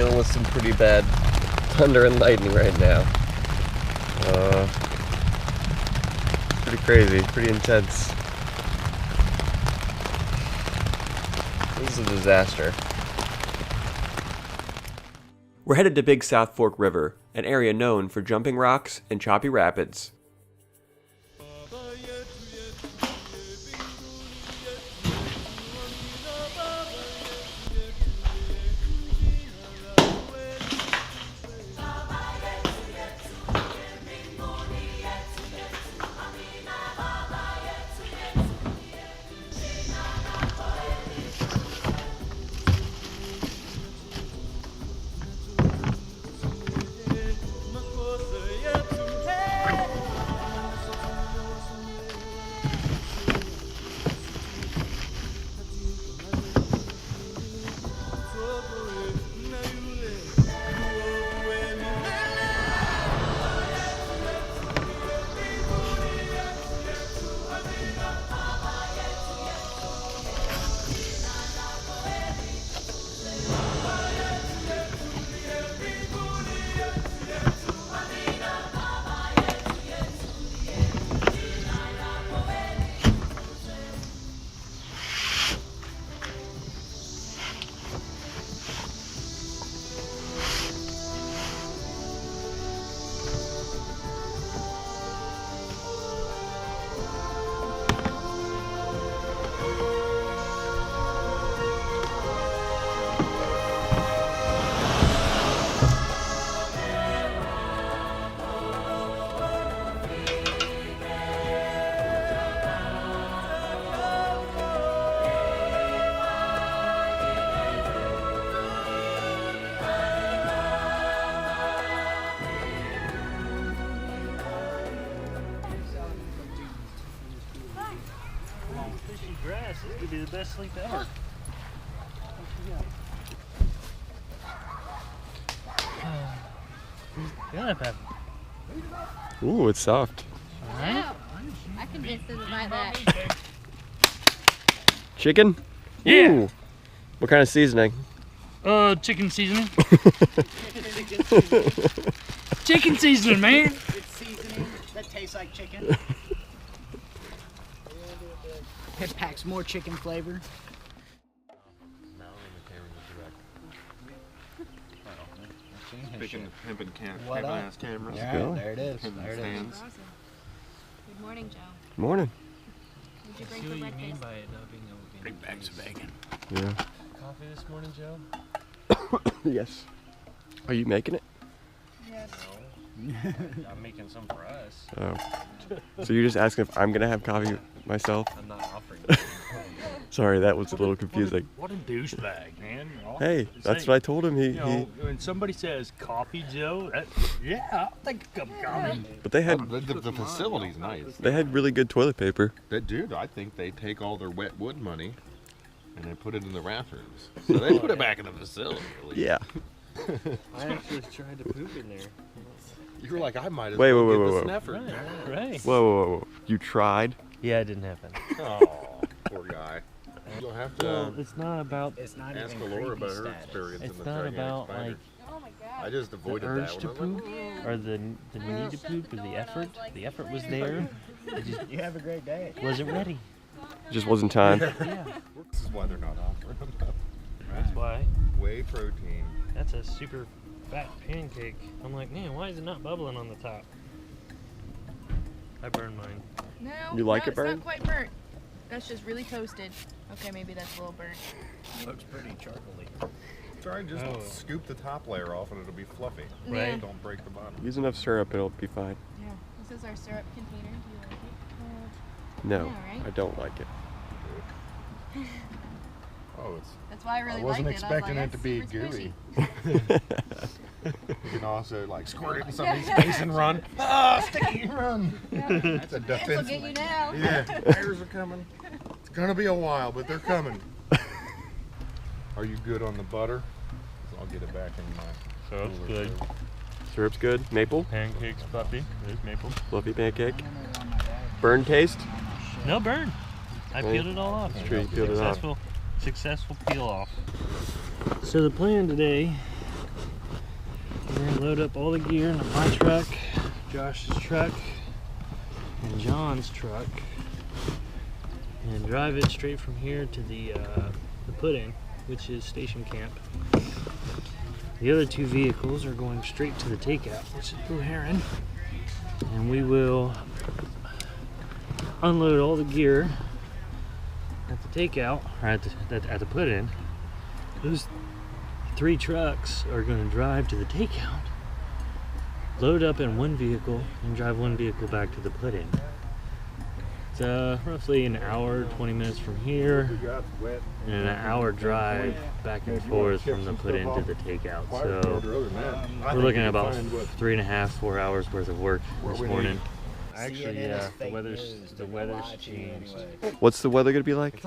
dealing with some pretty bad thunder and lightning right now. Pretty crazy, pretty intense. This is a disaster. We're headed to Big South Fork River, an area known for jumping rocks and choppy rapids. Grass, this could be the best sleep ever. Yeah, Pep. Ooh, it's soft. Wow. I can miss this by that. Chicken? Yeah. Ooh. What kind of seasoning? Chicken seasoning. Chicken seasoning, man. It's seasoning that tastes like chicken. It packs more chicken flavor. Speaking of pimping What up? ass cameras. Yeah, go. there it is. Pimping There it is. stands. Awesome. Good morning, Joe. Morning. What'd you bring for breakfast? by it not being able to Big bags of bacon. Yeah. coffee this morning, Joe? Yes. Are you making it? I'm making some for us. Oh. So you're just asking if I'm gonna have coffee myself? I'm not offering. Sorry, that was a little confusing. What a douchebag, man. Hey, that's what I told him. You know, when somebody says coffee, Joe, yeah, I'll take a cup of coffee. But they had The facility's nice. they had really good toilet paper. Dude, I think they take all their wet wood money and they put it in the bathrooms. So they put it back in the facility. At least. Yeah. I actually tried to poop in there. You were like, I might as Wait, well wait, give wait, this wait, an wait. effort. Right. Whoa, whoa, whoa. You tried? Yeah, it didn't happen. Oh, poor guy. You'll have to Well, it's not about. It's not ask even Laura creepy about her status. experience It's in the not gigantic about spider. like Oh my god. I just the avoided urge that to one. poop or the need to poop or the effort. The effort was there. It just You have a great day. wasn't ready. Just wasn't time. Yeah. This is why they're not offering them. That's why. Whey protein. That's a super fat pancake. I'm like, man, why is it not bubbling on the top? I burned mine. No. You like no, it burnt? It's not quite burnt. That's just really toasted. Okay, maybe that's a little burnt. Looks pretty charcoaly. Try and just Oh. scoop the top layer off and it'll be fluffy. Yeah. Right. Don't break the bottom. Use enough syrup, it'll be fine. Yeah. This is our syrup container. Do you like it? No, Yeah, right? I don't like it. Oh, it's. That's why I really I wasn't liked it. expecting I it was to like, be that's gooey. super You can also like squirt it in somebody's face and run. Ah, sticky, run. That's a squishy. defense. Ants will get you now. Yeah, bears are coming. It's gonna be a while, but they're coming. Are you good on the butter? I'll get it back in my. So it's cooler good. too. Syrup's good. Maple. Pancakes fluffy. There's maple. Fluffy pancake. Burn taste. No burn. I Right. peeled it all off. That's true, you peeled it off. Successful peel off. So the plan today We're gonna load up all the gear into my truck, Josh's truck, and John's truck, and drive it straight from here to the put-in, which is Station Camp. The other two vehicles are going straight to the takeout, which is Blue Heron, and we will unload all the gear at the takeout, or at the put-in. Those 3 trucks are going to drive to the takeout, load up in one vehicle, and drive one vehicle back to the put-in. It's roughly an hour, 20 minutes from here, and an hour drive back and forth from the put-in to the takeout. So we're looking at about 3.5, 4 hours worth of work this morning. Actually, yeah, the weather's changed. What's the weather gonna be like?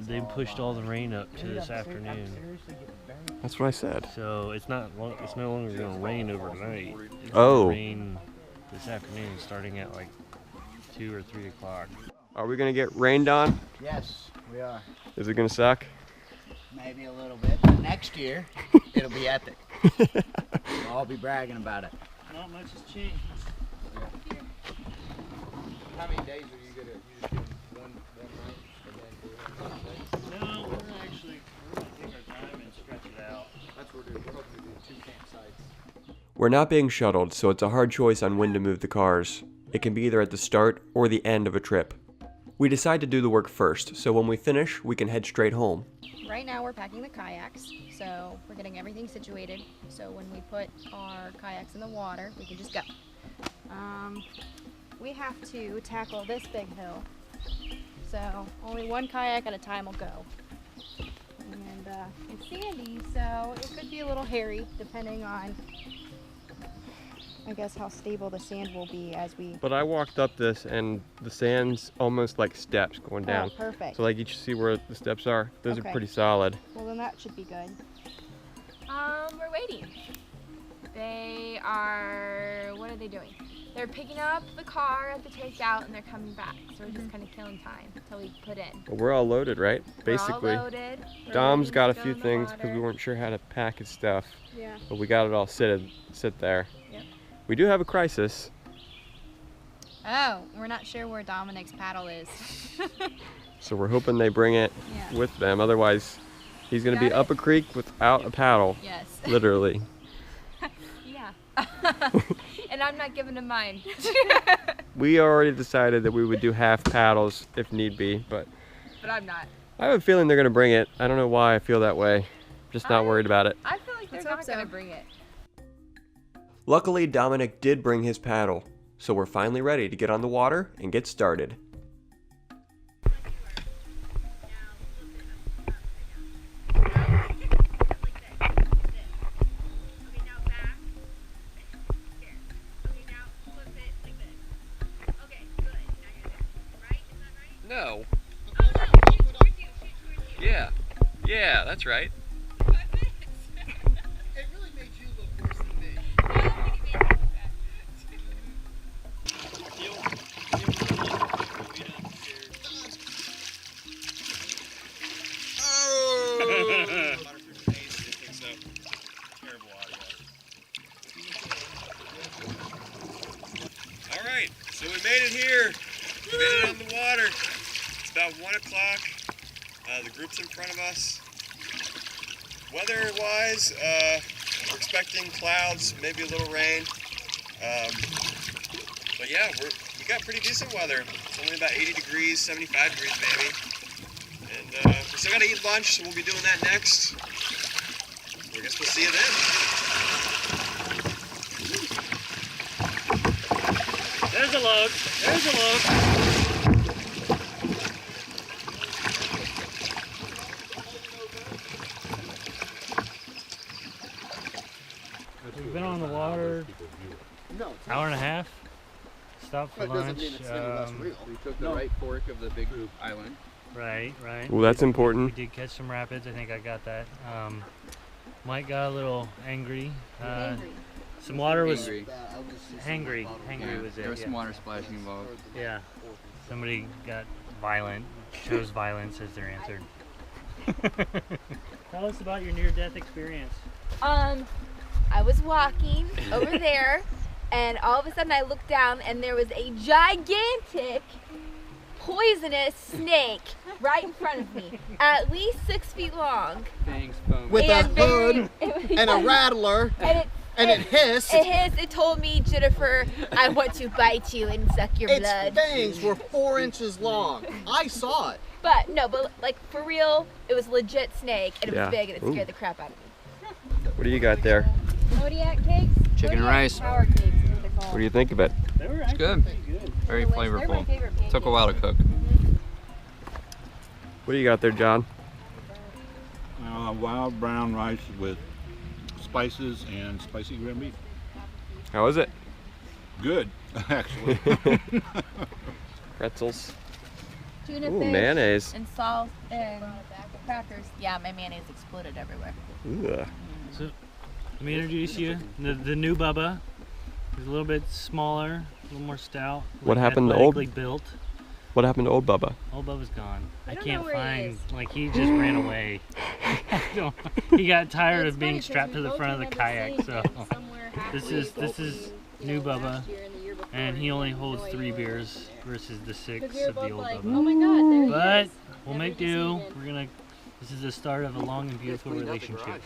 They pushed all the rain up to this afternoon. That's what I said. So it's no longer going to rain overnight. It's Oh. gonna rain this afternoon, starting at like 2 or 3 o'clock. Are we gonna get rained on? Yes, we are. Is it gonna suck? Maybe a little bit. But next year, it'll be epic. We'll all be bragging about it. Not much has changed. How many days are you gonna? You just give one night and then do it? No, we're gonna take our time and stretch it out. That's what we're doing. We're hoping to do 2 campsites. We're not being shuttled, so it's a hard choice on when to move the cars. It can be either at the start or the end of a trip. We decide to do the work first, so when we finish, we can head straight home. Right now we're packing the kayaks, so we're getting everything situated. So when we put our kayaks in the water, we can just go. We have to tackle this big hill, so only one kayak at a time will go. And it's sandy, so it could be a little hairy depending on, I guess, how stable the sand will be as we... But I walked up this and the sand's almost like steps going down. Oh, perfect. So like you see where the steps are? Those Okay. are pretty solid. Well, then that should be good. We're waiting. They are, what are they doing? They're picking up the car at the takeout and they're coming back. So we're just kind of killing time until we put in. But we're all loaded, right? Basically. We're all loaded. We're Dom's waiting got to a go few in the things because we water. weren't sure how to pack his stuff. Yeah. But we got it all sit there. Yep. We do have a crisis. Oh, we're not sure where Dominic's paddle is. So we're hoping they bring it Yeah. with them. Otherwise, he's going to be Got up a creek without a paddle. Yes. Literally. Yeah. And I'm not giving him mine. We already decided that we would do half paddles if need be, but But I'm not. I have a feeling they're going to bring it. I don't know why I feel that way. Just not worried about it. I feel like they're Let's hope not so. going to bring it. Luckily, Dominic did bring his paddle, so we're finally ready to get on the water and get started. No. Yeah, that's right. It really made you look worse than me. Alright, so we made it here. We made it on the water. It's about 1 o'clock. The group's in front of us. Weather-wise, we're expecting clouds, maybe a little rain. But yeah, we got pretty decent weather. It's only about 80 degrees, 75 degrees maybe. And we still gotta eat lunch, so we'll be doing that next. I guess we'll see you then. There's a load. There's a load. We've been on the water hour and a half. Stopped for lunch. We took the right fork of the big island. Right. Well, that's We important. did catch some rapids. I think I got that. Mike got a little angry. Angry. Some water was Angry. hangry. Yeah, Hangry was there it? was some Yeah. water splashing involved. Yeah. Somebody got violent. Chose violence as their answer. Tell us about your near-death experience. I was walking over there, and all of a sudden I looked down, and there was a gigantic, poisonous snake right in front of me, at least 6 feet long. Fangs foam. With a And very- hood it was and a like- rattler, and it hissed. It hissed. It told me, Jennifer, I want to bite you and suck your Its blood. fangs were 4 inches long. I saw it. But no, but like for real, it was a legit snake, and it Yeah. was big, and it Ooh. scared the crap out of me. What do you got there? Kodiak cakes? Chicken and Kodiak rice. Power cakes is what they're called. What do you think of it? They were It's actually good. pretty good. Very They're my flavorful. favorite pancakes. Took a while to cook. What do you got there, John? Wild brown rice with spices and spicy ground beef. How is it? Good, actually. Pretzels. Tuna Ooh, fish. mayonnaise. And salt and crackers. Yeah, my mayonnaise exploded everywhere. Ugh. So, let me introduce you. The new Bubba. He's a little bit smaller, a little more stout. What like happened to old- athletically built. What happened to old Bubba? Old Bubba's gone. I don't can't know where he find. is. Like he just ran away. I don't- he got tired It's of being funny 'cause strapped we to the both front of the remember kayak. seeing So him somewhere this halfway is between, new Bubba, last year and the year before, and he only holds no 3 idea where beers he is. versus the 6 'Cause we were of the both old like, Bubba. oh my god, there he But is. we'll Never make to see do. again. We're gonna. This is the start of a long and beautiful relationship.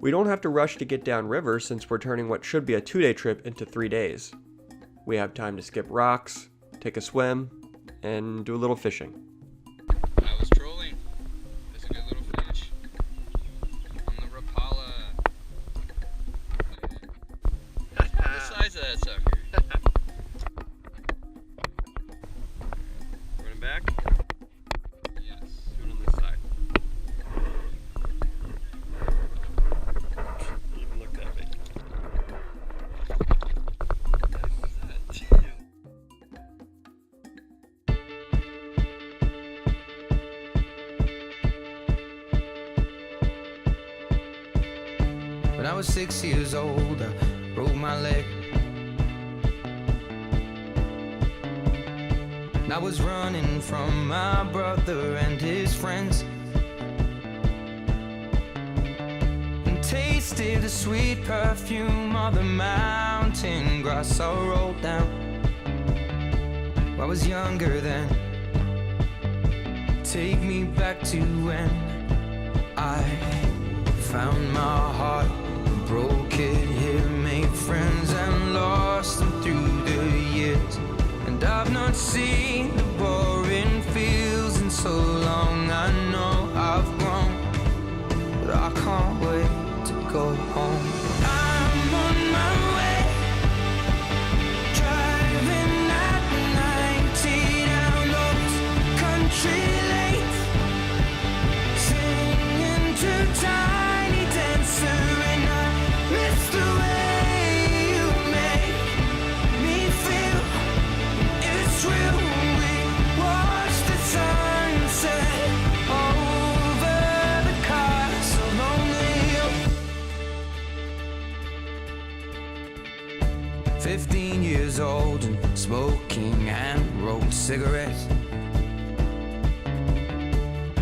We don't have to rush to get downriver since we're turning what should be a 2-day trip into 3 days. We have time to skip rocks, take a swim, and do a little fishing. I was trolling. There's a good little fish. On the Rapala. The size of that sucker. Running back? Yes. Do it on this side. Doesn't even look that big. What is that? When I was 6 years old, I broke my leg. And I was running from my brother and his friends, and tasted the sweet perfume of the mountain grass I rolled down. I was younger then. Take me back to when I found my heart, broke it here, made friends and lost them through the years. And I've not seen the boring fields in so long. I know I've grown, but I can't wait to go home. I'm on my way, driving at 90 down those country lanes, singing to Tiny Dancer, and I miss the way you make me feel. It's real. We watch the sunset over the castle on the hill. 15 years old and smoking hand-rolled cigarettes,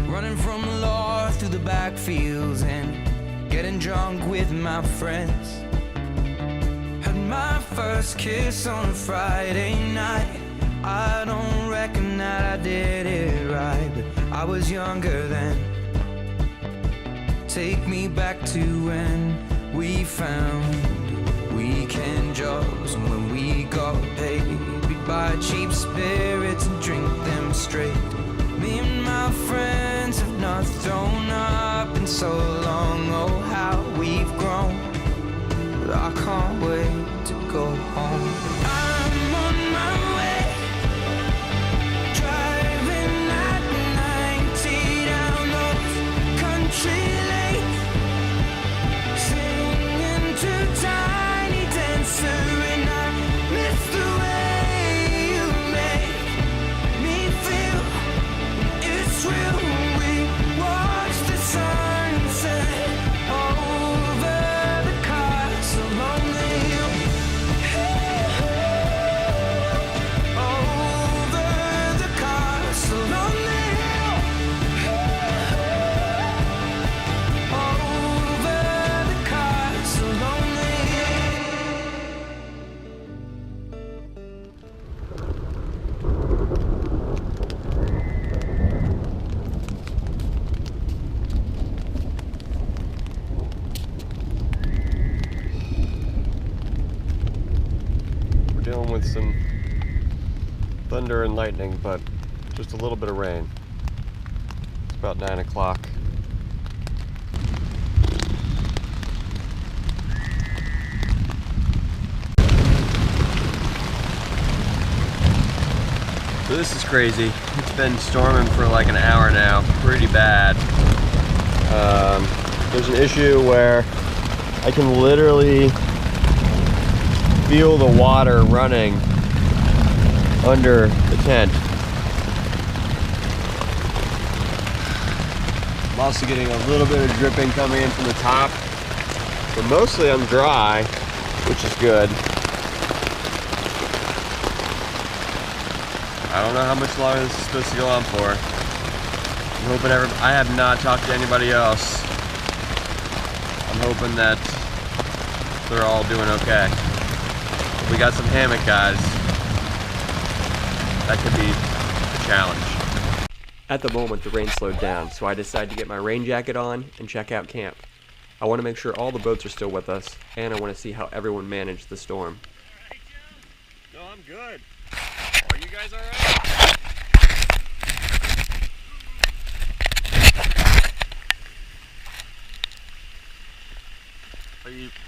running from the law through the backfields and getting drunk with my friends. Had my first kiss on a Friday night. I don't reckon that I did it right, but I was younger then. Take me back to when we found weekend jobs, and when we got paid, we'd buy cheap spirits and drink them straight. Me and my friends have not thrown up in so long. Oh, how we've grown, but I can't wait to go home. I'm on my way, driving at 90 down those country lanes, singing to Tiny Dancer, and I miss the way you make me feel. It's real. We watch the sunset with some thunder and lightning, but just a little bit of rain. It's about 9 o'clock. So this is crazy. It's been storming for like an hour now, pretty bad. There's an issue where I can literally feel the water running under the tent. I'm also getting a little bit of dripping coming in from the top, but mostly I'm dry, which is good. I don't know how much longer this is supposed to go on for. I'm hoping I have not talked to anybody else. I'm hoping that they're all doing okay. If we got some hammock guys, that could be a challenge. At the moment, the rain slowed down, so I decided to get my rain jacket on and check out camp. I want to make sure all the boats are still with us, and I want to see how everyone managed the storm. No, I'm good. Are you guys alright?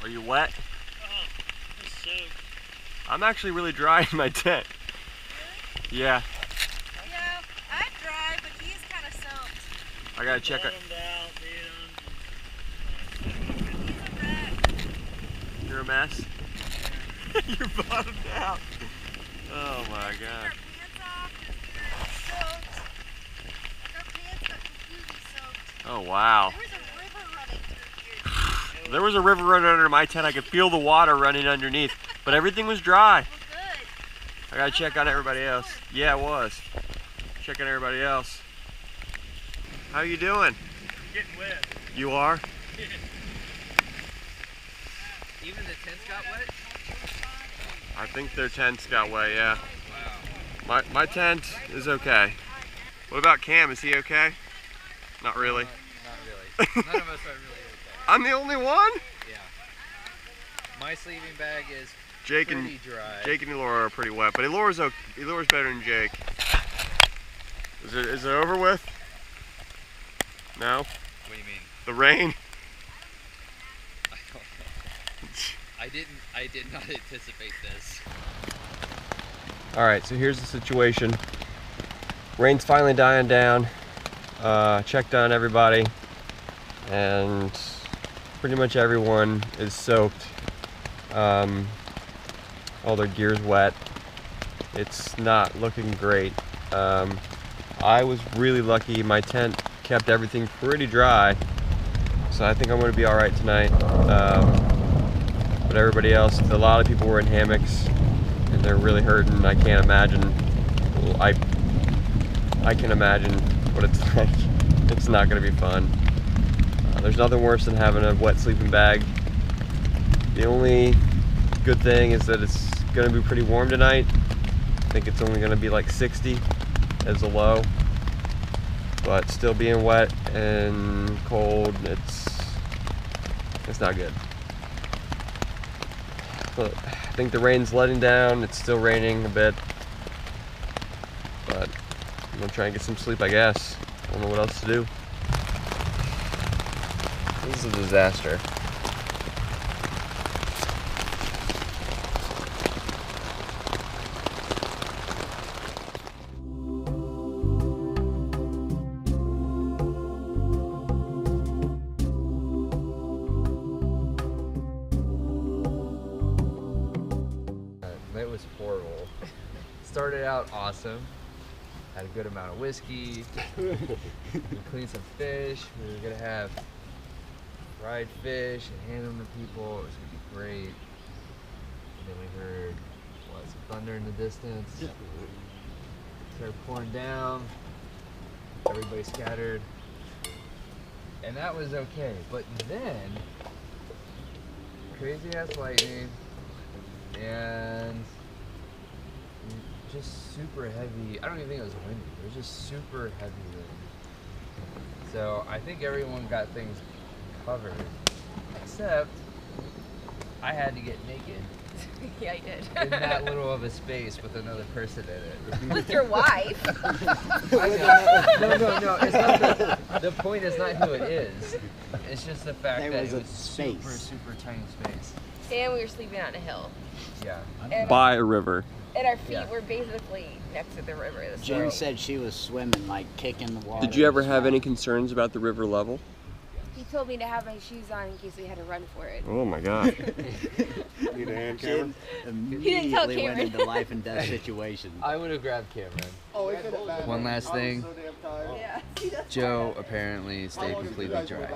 Are you wet? Oh, I'm soaked. I'm actually really dry in my tent. Really? Yeah. Yeah, I'm dry, but he's kind of soaked. I gotta check it. He's a wreck. You're a mess? You're bottomed out. Oh my god. Our pants off because we were soaked. Like our pants got completely soaked. Oh wow. There was a river running through here. There was a river running under my tent. I could feel the water running underneath, but everything was dry. Well, good. I gotta check on everybody else. Yeah, it was. Check on everybody else. How you doing? Getting wet. You are? Even the tents got wet? I think their tents got wet, yeah. My tent is okay. What about Cam? Is he okay? Not really. Not really. None of us are really okay. I'm the only one? Yeah. My sleeping bag is Jake pretty dry. Jake and Elora are pretty wet, but Elora's better than Jake. Is it over with? No? What do you mean? The rain? I don't know. I did not anticipate this. Alright, so here's the situation. Rain's finally dying down. Checked on everybody, and pretty much everyone is soaked. All their gear's wet. It's not looking great. I was really lucky. My tent kept everything pretty dry, so I think I'm going to be all right tonight. But everybody else, a lot of people were in hammocks, and they're really hurting. I can't imagine. I can imagine what it's like. It's not going to be fun. There's nothing worse than having a wet sleeping bag. The only good thing is that it's going to be pretty warm tonight. I think it's only going to be like 60 as a low, but still being wet and cold, it's not good. But I think the rain's letting down. It's still raining a bit, but I'm gonna try and get some sleep, I guess. I don't know what else to do. This is a disaster. It was horrible. Started out awesome. Had a good amount of whiskey. We cleaned some fish. We were gonna have fried fish and hand them to people. It was gonna be great. And then we heard some thunder in the distance. Started pouring down. Everybody scattered. And that was okay. But then crazy ass lightning and just super heavy. I don't even think it was windy. It was just super heavy wind. So I think everyone got things covered, except I had to get naked Yeah, I did. in that little of a space with another person in it. With your wife. No. It's not the point is not who it is. It's just the fact There that was it a was space. super tiny space. And we were sleeping on a hill. Yeah. And, By a river. and our feet Yeah. were basically next to the river. Jen said she was swimming, like kicking the water. Did you ever and have stuff. any concerns about the river level? He told me to have my shoes on in case we had to run for it. Oh my god. Need a hand, Jen Cameron? immediately went Cameron. into life and death situations. I would have grabbed Cameron. Oh, One last thing. Yeah. Joe apparently stayed completely dry.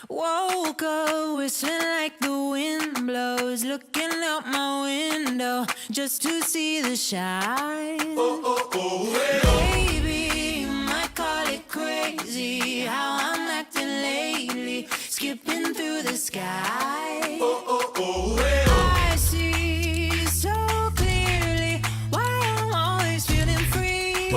Woke up whistling like the wind blows, looking out my window just to see the shine. Baby, you might call it crazy how I'm acting lately, skipping through the sky. I see so clearly why I'm always feeling free.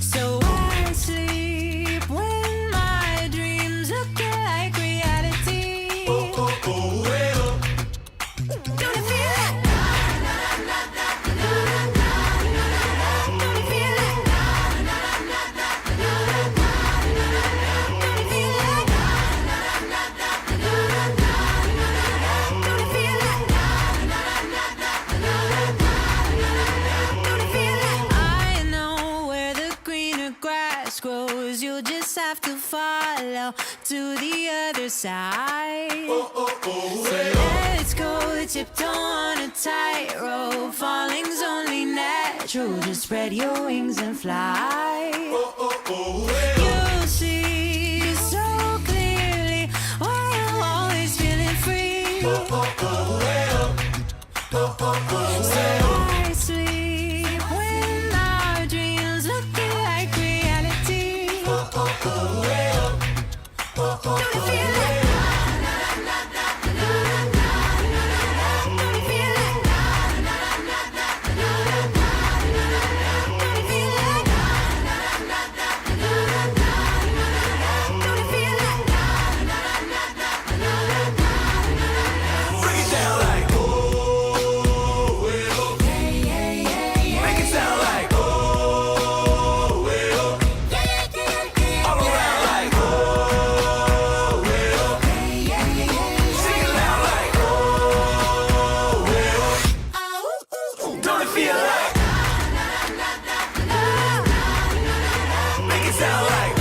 So I sleep when my dreams look like reality. Don't it feel like? Don't it feel like? Don't it feel like? Don't it feel like? Don't it feel like? I know where the greener grass grows. You'll just have to follow to the other side. So let's go tiptoe on a tightrope. Falling's only natural. Just spread your wings and fly. You'll see so clearly why I'm always feeling free. So I sleep when our dreams looking like reality. Don't it feel like? Don't it feel like? Don't it feel like? Don't it feel like? Break it down like, oh, well. Make it sound like, oh, well. All around like, oh, well. Sing it loud like, oh, well. Don't it feel like? Make it sound like,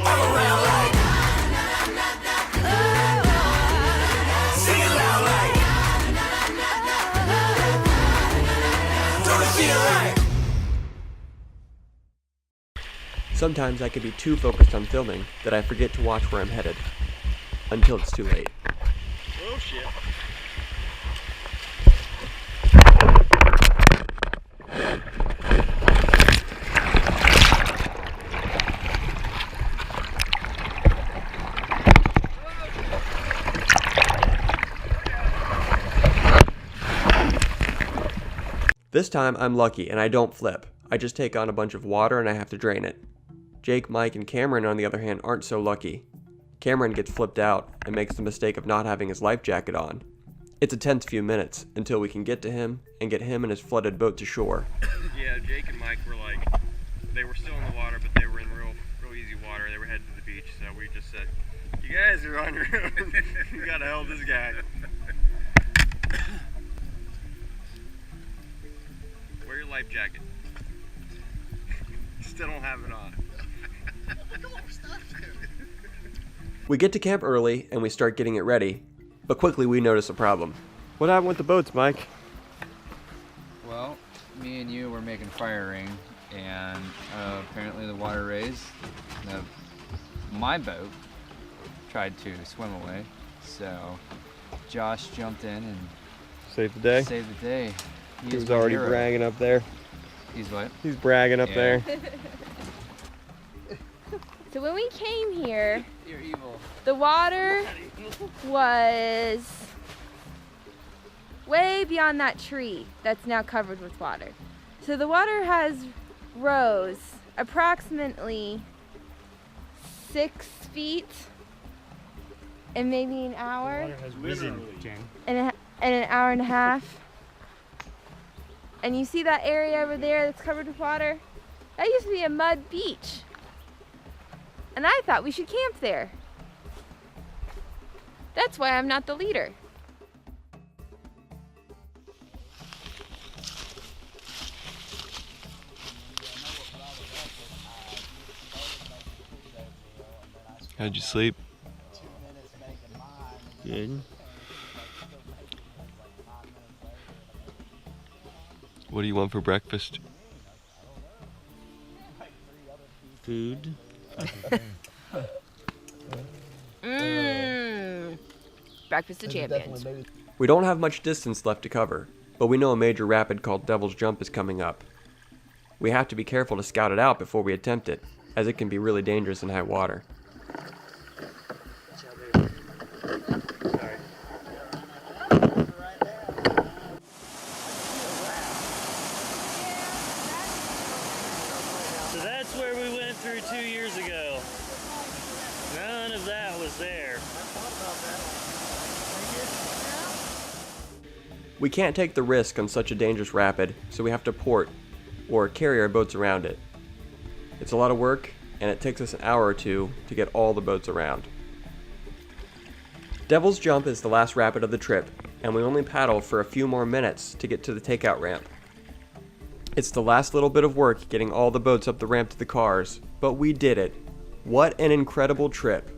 all around like, sing it loud like, don't it feel like? Sometimes I can be too focused on filming that I forget to watch where I'm headed. Until it's too late. Oh shit. This time I'm lucky and I don't flip. I just take on a bunch of water and I have to drain it. Jake, Mike, and Cameron on the other hand aren't so lucky. Cameron gets flipped out and makes the mistake of not having his life jacket on. It's a tense few minutes until we can get to him and get him and his flooded boat to shore. Yeah, Jake and Mike were like, they were still in the water, but they were in real easy water. They were headed to the beach, so we just said, you guys are on your own. You gotta help this guy. Wear your life jacket. Still don't have it on. We get to camp early and we start getting it ready, but quickly we notice a problem. What happened with the boats, Mike? Well, me and you were making fire ring, and apparently the water raised. My boat tried to swim away, so Josh jumped in and Save the day. Save the day. He was already bragging up there. He's what? He's bragging up there. So when we came here, You're evil. the water was way beyond that tree that's now covered with water. So the water has rose approximately 6 feet in maybe an hour. Water has risen, Jen. In an hour and a half. And you see that area over there that's covered with water? That used to be a mud beach. And I thought we should camp there. That's why I'm not the leader. How'd you sleep? Good. What do you want for breakfast? Food. Breakfast of champions. We don't have much distance left to cover, but we know a major rapid called Devil's Jump is coming up. We have to be careful to scout it out before we attempt it, as it can be really dangerous in high water. So that's where we went through 2 years ago. None of that was there. We can't take the risk on such a dangerous rapid, so we have to port, or carry our boats around it. It's a lot of work, and it takes us an hour or two to get all the boats around. Devil's Jump is the last rapid of the trip, and we only paddle for a few more minutes to get to the takeout ramp. It's the last little bit of work getting all the boats up the ramp to the cars, but we did it. What an incredible trip.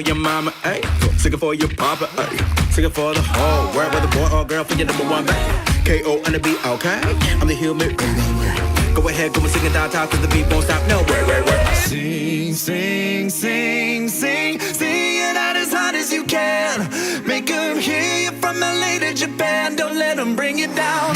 Your mama, ayy. Sing it for your papa, ayy. Sing it for the whole world, whether boy or girl, for your number one bang. K.O. on the beat, okay? I'm the human. Go ahead, go and sing it downtown, cause the beat won't stop. No, wait. Sing, sing, sing, sing. Sing it out as hard as you can. Make them hear you from LA to Japan. Don't let them bring you down.